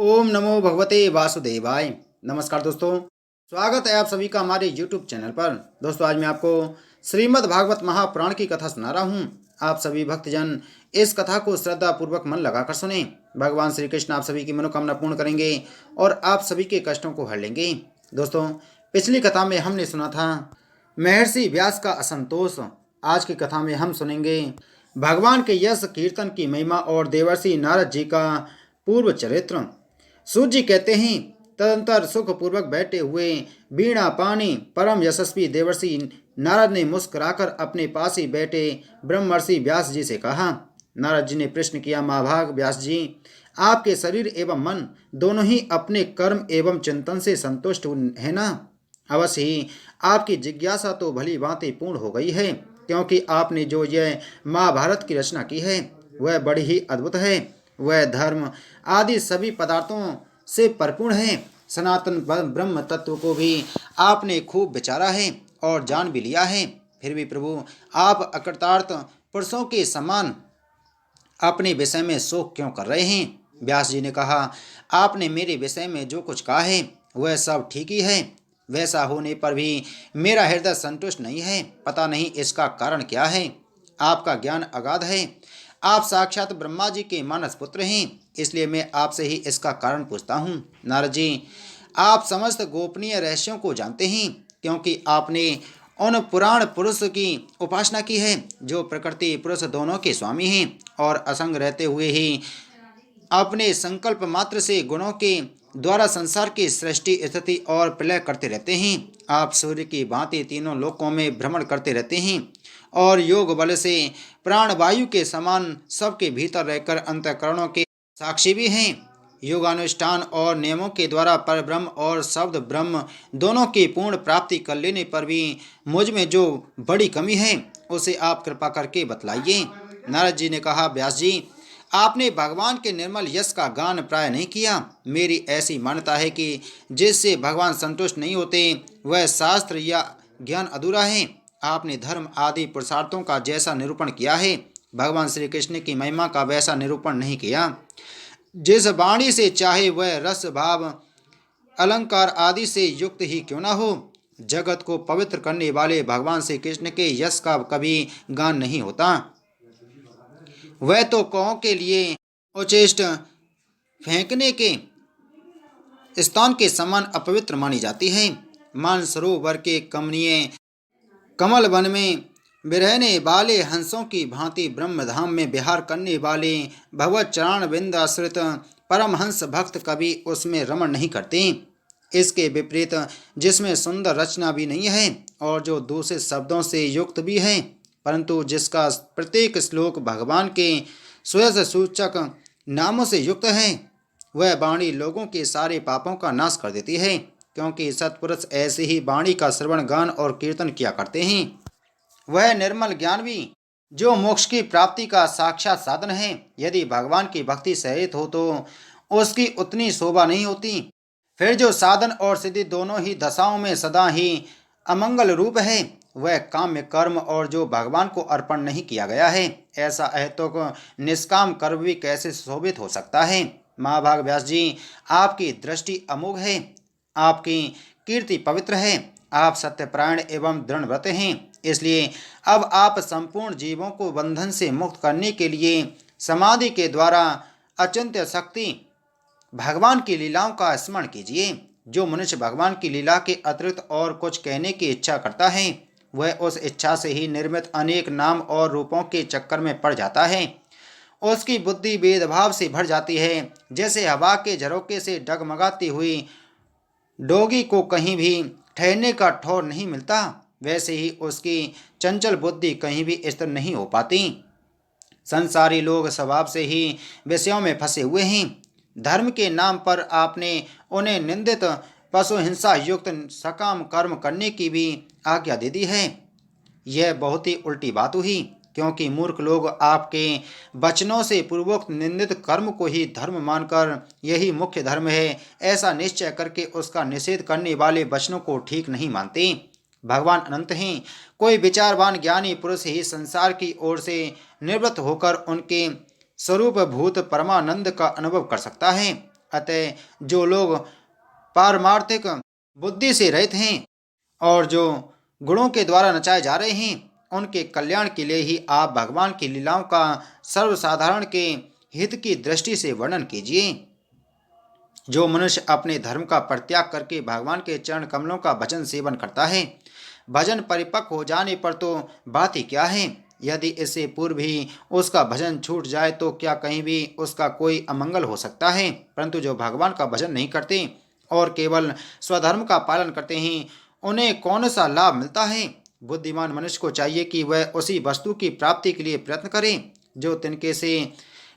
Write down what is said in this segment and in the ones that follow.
ओम नमो भगवते वासुदेवाय। नमस्कार दोस्तों, स्वागत है आप सभी का हमारे YouTube चैनल पर। दोस्तों, आज मैं आपको श्रीमद् भागवत महापुराण की कथा सुना रहा हूँ। आप सभी भक्तजन इस कथा को श्रद्धा पूर्वक मन लगाकर सुने। भगवान श्री कृष्ण आप सभी की मनोकामना पूर्ण करेंगे और आप सभी के कष्टों को हर लेंगे। दोस्तों, पिछली कथा में हमने सुना था महर्षि व्यास का असंतोष। आज की कथा में हम सुनेंगे भगवान के यश कीर्तन की महिमा और देवर्षि नारद जी का पूर्व चरित्र। सूत जी कहते हैं, तदंतर सुखपूर्वक बैठे हुए वीणा पानी परम यशस्वी देवर्षि नारद ने मुस्कुराकर अपने पास ही बैठे ब्रह्मर्षि व्यास जी से कहा। नारद जी ने प्रश्न किया, महाभाग व्यास जी, आपके शरीर एवं मन दोनों ही अपने कर्म एवं चिंतन से संतुष्ट है ना? अवश्य ही आपकी जिज्ञासा तो भली भांति पूर्ण हो गई है, क्योंकि आपने जो यह महाभारत की रचना की है वह बड़ी ही अद्भुत है। वह धर्म आदि सभी पदार्थों से परिपूर्ण है। सनातन ब्रह्म तत्व को भी आपने खूब विचारा है और जान भी लिया है। फिर भी प्रभु, आप अकृतार्थ पुरुषों के समान अपने विषय में शोक क्यों कर रहे हैं? व्यास जी ने कहा, आपने मेरे विषय में जो कुछ कहा है वह सब ठीक ही है। वैसा होने पर भी मेरा हृदय संतुष्ट नहीं है। पता नहीं इसका कारण क्या है। आपका ज्ञान अगाध है। आप साक्षात ब्रह्मा जी के मानस पुत्र हैं, इसलिए मैं आपसे ही इसका कारण पूछता हूँ। नारद जी, आप समस्त गोपनीय रहस्यों को जानते हैं, क्योंकि आपने उन पुराण पुरुष की उपासना की है जो प्रकृति पुरुष दोनों के स्वामी हैं और असंग रहते हुए ही अपने संकल्प मात्र से गुणों के द्वारा संसार की सृष्टि स्थिति और प्रलय करते रहते हैं। आप सूर्य की भांति तीनों लोकों में भ्रमण करते रहते हैं और योग बल से प्राणवायु के समान सबके भीतर रहकर अंतःकरणों के साक्षी भी हैं। योगानुष्ठान और नियमों के द्वारा पर ब्रह्म और शब्द ब्रह्म दोनों की पूर्ण प्राप्ति कर लेने पर भी मुझ में जो बड़ी कमी है उसे आप कृपा करके बतलाइए। नारद जी ने कहा, व्यास जी, आपने भगवान के निर्मल यश का गान प्राय नहीं किया। मेरी ऐसी मान्यता है कि जिससे भगवान संतुष्ट नहीं होते वह शास्त्र या ज्ञान अधूरा है। आपने धर्म आदि पुरुषार्थों का जैसा निरूपण किया है, भगवान श्री कृष्ण की महिमा का वैसा निरूपण नहीं किया। जिस वाणी से चाहे वह रस भाव अलंकार आदि से युक्त ही क्यों न हो, जगत को पवित्र करने वाले भगवान श्री कृष्ण के यश का कभी गान नहीं होता। वह तो कौ के लिए उचेष्ट फेंकने के स्थान के समान अपवित्र मानी जाती है। मानसरोवर के कमनीय कमल वन में बिरहने वाले हंसों की भांति ब्रह्मधाम में विहार करने वाले भगवत चरण बिंद आश्रित परमहंस भक्त कभी उसमें रमण नहीं करते। इसके विपरीत जिसमें सुंदर रचना भी नहीं है और जो दूसरे शब्दों से युक्त भी है, परंतु जिसका प्रत्येक श्लोक भगवान के स्वयं सूचक नामों से युक्त है, वह वाणी लोगों के सारे पापों का नाश कर देती है, क्योंकि सत्पुरुष ऐसे ही वाणी का श्रवण गान और कीर्तन किया करते हैं। वह निर्मल ज्ञान भी जो मोक्ष की प्राप्ति का साक्षात साधन है, यदि भगवान की भक्ति सहित हो तो उसकी उतनी शोभा नहीं होती। फिर जो साधन और सिद्धि दोनों ही दशाओं में सदा ही अमंगल रूप है, वह काम्य कर्म और जो भगवान को अर्पण नहीं किया गया है, ऐसा अहेतुक निष्काम कर्म भी कैसे शोभित हो सकता है? महाभाग व्यास जी, आपकी दृष्टि अमोघ है, आपकी कीर्ति पवित्र है, आप सत्यपरायण एवं दृढ़व्रत हैं। इसलिए अब आप संपूर्ण जीवों को बंधन से मुक्त करने के लिए समाधि के द्वारा अचिंत्य शक्ति भगवान की लीलाओं का स्मरण कीजिए। जो मनुष्य भगवान की लीला के अतिरिक्त और कुछ कहने की इच्छा करता है, वह उस इच्छा से ही निर्मित अनेक नाम और रूपों के चक्कर में पड़ जाता है। उसकी बुद्धि भेदभाव से भर जाती है। जैसे हवा के झरोके से डगमगाती हुई डोगी को कहीं भी ठहरने का ठौर नहीं मिलता, वैसे ही उसकी चंचल बुद्धि कहीं भी स्थिर नहीं हो पाती। संसारी लोग स्वभाव से ही विषयों में फंसे हुए हैं। धर्म के नाम पर आपने उन्हें निंदित पशु हिंसा युक्त सकाम कर्म करने की भी आज्ञा दे दी है। यह बहुत ही उल्टी बात हुई, क्योंकि मूर्ख लोग आपके वचनों से पूर्वोक्त निंदित कर्म को ही धर्म मानकर यही मुख्य धर्म है ऐसा निश्चय करके उसका निषेध करने वाले वचनों को ठीक नहीं मानते। भगवान अनंत हैं। कोई विचारवान ज्ञानी पुरुष ही संसार की ओर से निवृत्त होकर उनके स्वरूप भूत परमानंद का अनुभव कर सकता है। अतः जो लोग पारमार्थिक बुद्धि से रहित हैं और जो गुणों के द्वारा नचाए जा रहे हैं, उनके कल्याण के लिए ही आप भगवान की लीलाओं का सर्वसाधारण के हित की दृष्टि से वर्णन कीजिए। जो मनुष्य अपने धर्म का परित्याग करके भगवान के चरण कमलों का भजन सेवन करता है, भजन परिपक्व हो जाने पर तो बात ही क्या है। यदि इससे पूर्व ही उसका भजन छूट जाए तो क्या कहीं भी उसका कोई अमंगल हो सकता है। परंतु जो भगवान का भजन नहीं करते और केवल स्वधर्म का पालन करते हैं, उन्हें कौन सा लाभ मिलता है। बुद्धिमान मनुष्य को चाहिए कि वह उसी वस्तु की प्राप्ति के लिए प्रयत्न करे जो तिनके से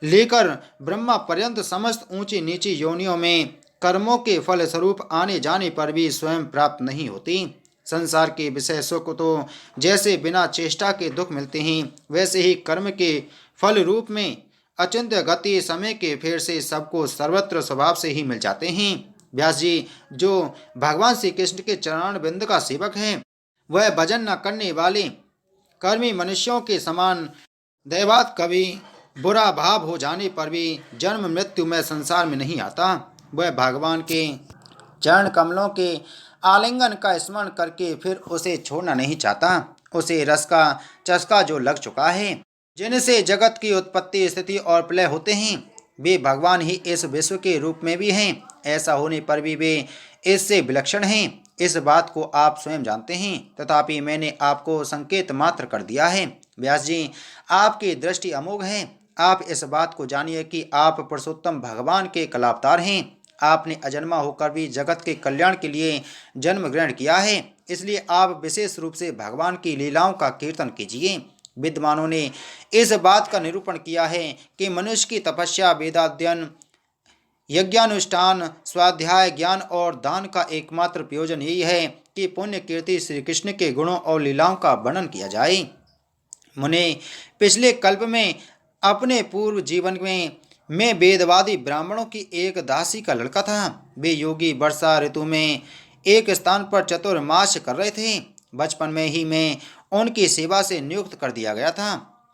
लेकर ब्रह्मा पर्यंत समस्त ऊंची नीची योनियों में कर्मों के फल स्वरूप आने जाने पर भी स्वयं प्राप्त नहीं होती। संसार के विषय सुख तो जैसे बिना चेष्टा के दुख मिलते हैं, वैसे ही कर्म के फल रूप में अचिंत्य गति समय के फेर से सबको सर्वत्र स्वभाव से ही मिल जाते हैं। व्यास जी, जो भगवान श्री कृष्ण के चरण बिंद का सेवक है, वह भजन न करने वाले कर्मी मनुष्यों के समान दैवात कभी बुरा भाव हो जाने पर भी जन्म मृत्यु में संसार में नहीं आता। वह भगवान के चरण कमलों के आलिंगन का स्मरण करके फिर उसे छोड़ना नहीं चाहता। उसे रस का चस्का जो लग चुका है, जिनसे जगत की उत्पत्ति स्थिति और प्रलय होते हैं, वे भगवान ही इस विश्व के रूप में भी हैं। ऐसा होने पर भी वे इससे विलक्षण हैं। इस बात को आप स्वयं जानते हैं, तथापि मैंने आपको संकेत मात्र कर दिया है। व्यास जी, आपकी दृष्टि अमोघ है। आप इस बात को जानिए कि आप पुरुषोत्तम भगवान के कलावतार हैं। आपने अजन्मा होकर भी जगत के कल्याण के लिए जन्म ग्रहण किया है, इसलिए आप विशेष रूप से भगवान की लीलाओं का कीर्तन कीजिए। विद्वानों ने इस बात का निरूपण किया है कि मनुष्य की तपस्या, वेदाध्ययन, यज्ञानुष्ठान, स्वाध्याय, ज्ञान और दान का एकमात्र प्रयोजन यही है कि पुण्य कीर्ति श्री कृष्ण के गुणों और लीलाओं का वर्णन किया जाए। मुने, पिछले कल्प में अपने पूर्व जीवन में मैं वेदवादी ब्राह्मणों की एक दासी का लड़का था। वे योगी वर्षा ऋतु में एक स्थान पर चतुर्मास कर रहे थे। बचपन में ही मैं उनकी सेवा से नियुक्त कर दिया गया था।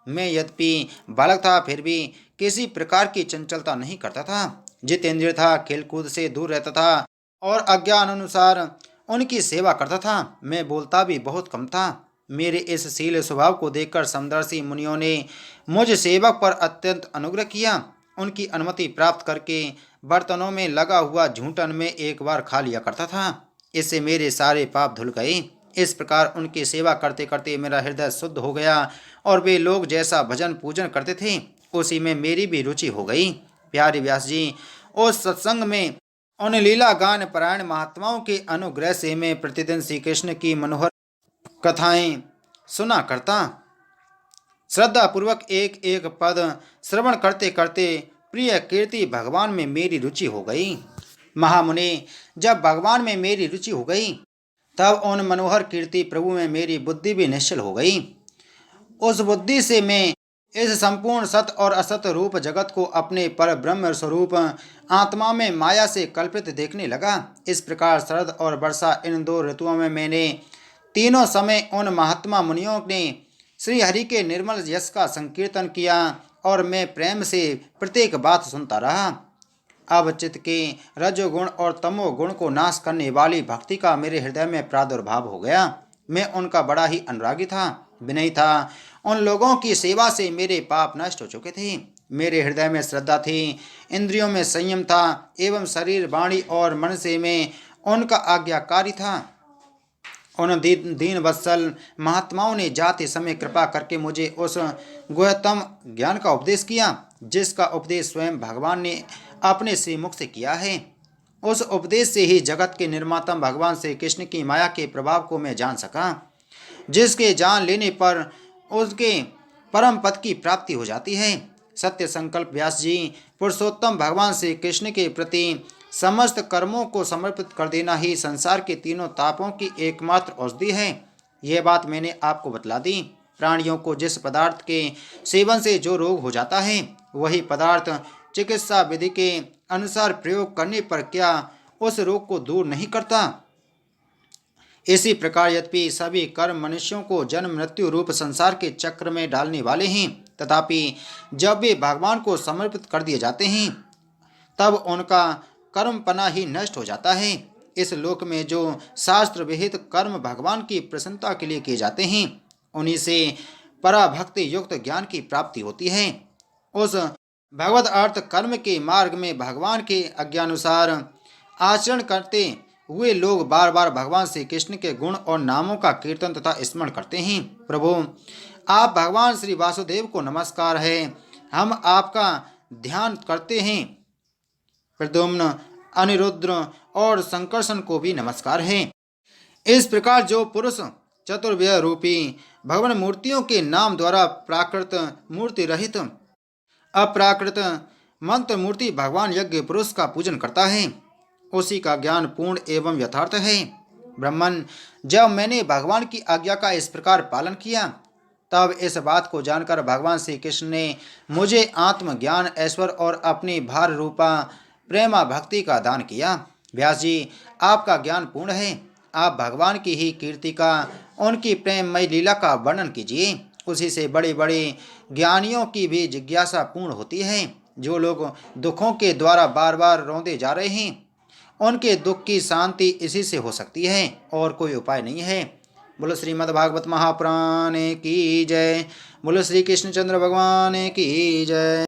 मैं यद्यपि बालक था, फिर भी किसी प्रकार की चंचलता नहीं करता था। जितेंद्रिय था, खेलकूद से दूर रहता था और अज्ञान अनुसार उनकी सेवा करता था। मैं बोलता भी बहुत कम था। मेरे इस शील स्वभाव को देखकर समदर्शी मुनियों ने मुझ सेवक पर अत्यंत अनुग्रह किया। उनकी अनुमति प्राप्त करके बर्तनों में लगा हुआ झूठन में एक बार खा लिया करता था। इससे मेरे सारे पाप धुल गए। इस प्रकार उनकी सेवा करते करते मेरा हृदय शुद्ध हो गया और वे लोग जैसा भजन पूजन करते थे, उसी में मेरी भी रुचि हो गई। प्यारे व्यास जी, उस सत्संग में उन लीला गान परायण महात्माओं के अनुग्रह से मैं प्रतिदिन श्री कृष्ण की मनोहर कथाएं सुना करता। श्रद्धा पूर्वक एक एक पद श्रवण करते करते प्रिय कीर्ति भगवान में मेरी रुचि हो गई। महामुनि, जब भगवान में मेरी रुचि हो गई, तब उन मनोहर कीर्ति प्रभु में मेरी बुद्धि भी निश्चल हो गई। उस बुद्धि से मैं इस संपूर्ण सत और असत रूप जगत को अपने पर ब्रह्म स्वरूप आत्मा में माया से कल्पित देखने लगा। इस प्रकार शरद और वर्षा, इन दो ऋतुओं में मैंने तीनों समय उन महात्मा मुनियों ने श्री हरि के निर्मल यश का संकीर्तन किया और मैं प्रेम से प्रत्येक बात सुनता रहा। अब चित्त के रजोगुण और तमोगुण को नाश करने वाली भक्ति का मेरे हृदय में प्रादुर्भाव हो गया। मैं उनका बड़ा ही अनुरागी था, विनयी था। उन लोगों की सेवा से मेरे पाप नष्ट हो चुके थे। मेरे हृदय में श्रद्धा थी, इंद्रियों में संयम था एवं शरीर, वाणी और मन से मैं उनका आज्ञाकारी था। उन दीन वत्सल महात्माओं ने जाते समय कृपा करके मुझे उस गुह्यतम ज्ञान का उपदेश किया, जिसका उपदेश स्वयं भगवान ने अपने श्रीमुख से किया है। उस उपदेश से ही जगत के निर्माता भगवान श्री कृष्ण की माया के प्रभाव को मैं जान सका, जिसके जान लेने पर उसके परम पद की प्राप्ति हो जाती है। सत्य संकल्प व्यास जी, पुरुषोत्तम भगवान श्री कृष्ण के प्रति समस्त कर्मों को समर्पित कर देना ही संसार के तीनों तापों की एकमात्र औषधि है। यह बात मैंने आपको बतला दी। प्राणियों को जिस पदार्थ के सेवन से जो रोग हो जाता है, वही पदार्थ चिकित्सा विधि के अनुसार प्रयोग करने पर क्या उस रोग को दूर नहीं करता। इसी प्रकार यद्यपि सभी कर्म मनुष्यों को जन्म मृत्यु रूप संसार के चक्र में डालने वाले हैं, तथापि जब वे भगवान को समर्पित कर दिए जाते हैं, तब उनका कर्मपना ही नष्ट हो जाता है। इस लोक में जो शास्त्र विहित कर्म भगवान की प्रसन्नता के लिए किए जाते हैं, उन्हीं से पराभक्ति युक्त ज्ञान की प्राप्ति होती है। उस भगवत अर्थ कर्म के मार्ग में भगवान के आज्ञानुसार आचरण करते हुए लोग बार बार भगवान श्री कृष्ण के गुण और नामों का कीर्तन तथा स्मरण करते हैं। प्रभु, आप भगवान श्री वासुदेव को नमस्कार है। हम आपका ध्यान करते हैं। प्रद्युम्न, अनिरुद्ध और संकर्षण को भी नमस्कार है। इस प्रकार जो पुरुष चतुर्व्यय रूपी भगवान मूर्तियों के नाम द्वारा प्राकृत मूर्ति रहित अप्राकृत मंत्र मूर्ति भगवान यज्ञ पुरुष का पूजन करता है, उसी का ज्ञान पूर्ण एवं यथार्थ है। ब्राह्मण, जब मैंने भगवान की आज्ञा का इस प्रकार पालन किया, तब इस बात को जानकर भगवान श्री कृष्ण ने मुझे आत्मज्ञान, ऐश्वर्य और अपनी भार रूपा प्रेमा भक्ति का दान किया। व्यास जी, आपका ज्ञान पूर्ण है। आप भगवान की ही कीर्ति का, उनकी प्रेममय लीला का वर्णन कीजिए। उसी से बड़े बड़े ज्ञानियों की भी जिज्ञासा पूर्ण होती है। जो लोग दुखों के द्वारा बार बार रौंदे जा रहे हैं, उनके दुख की शांति इसी से हो सकती है, और कोई उपाय नहीं है। बोलो श्रीमद् भागवत महापुराण की जय। बोलो श्री कृष्णचंद्र भगवान की जय।